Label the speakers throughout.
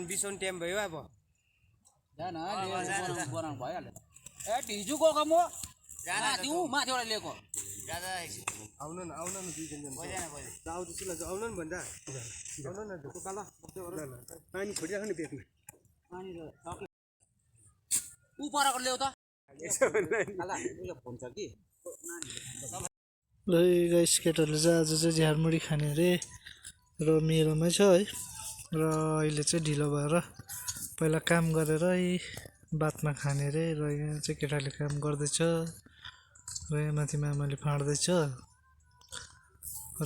Speaker 1: बिसौन time भयो अब
Speaker 2: ढिजु गएको म माथिबाट लिएको
Speaker 1: आउनु न आउनु न भन्दा आउनु न काला पानी छोडिराख्नु बेग्नु
Speaker 2: ऊ परको ल्याउ त
Speaker 3: ल गाइस केटाहरूले चाहिँ आज चाहिँ झारमुडी खाने अरे र मेरोमै छ है र अहिले चाहिँ ढिलो भएर पहिला काम गरेर बातमा खाने रे र यहाँ चाहिँ केटाले काम गर्दैछ र यहाँ माथि मामाले फाड्दैछ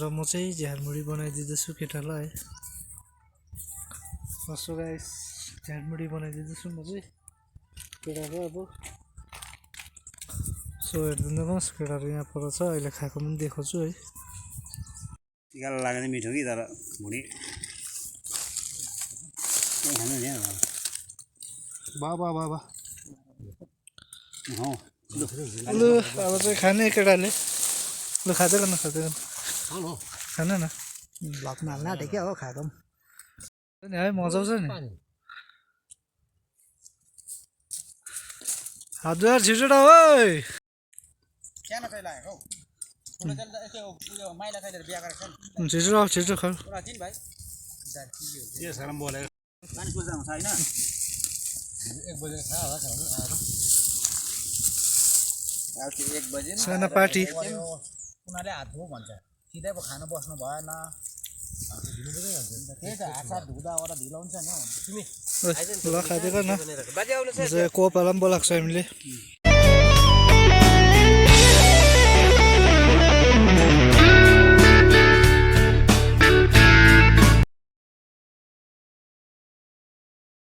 Speaker 3: र म चाहिँ झारमुडी बनाइदिँदैछु केटालाई कसो गाइस झारमुडी बनाइदिँदैछु म चाहिँ केटाको अब सो हेरिदिनुहोस् केटाहरू यहाँ पर छ अहिले खाएको पनि देखाउँछु है
Speaker 4: गाह्रो लाग्ने मिठो कि तर भुँडी खानु नि
Speaker 3: बाबा लु अब चाहिँ खाने केटाले लु खाँदै गर्न खान न
Speaker 2: भ्लगमा हाल्न आँटे क्या हो खाएको
Speaker 3: नि है मजा आउँछ नि हजुर छिटो ओइ
Speaker 2: सानो चाहिँ लागेको माइला चाहिँ बिहा गरेको छ
Speaker 3: छिटो खा
Speaker 2: चिन भाइ
Speaker 4: यो सारा बोलेको
Speaker 2: पानी पूजा हुन्छ होइन 1 बजे खा होला आएर 1 बजे
Speaker 3: सानो पार्टी
Speaker 2: उनीहरूले हात धो भन्छ सिधै पो खानु बस्नु भएन त्यही त हात साथ धुँदा ओरा ढिलो हुन्छ नि
Speaker 3: ल खाँदै गर्न कोपालाई पनि बोलाएको छ हामीले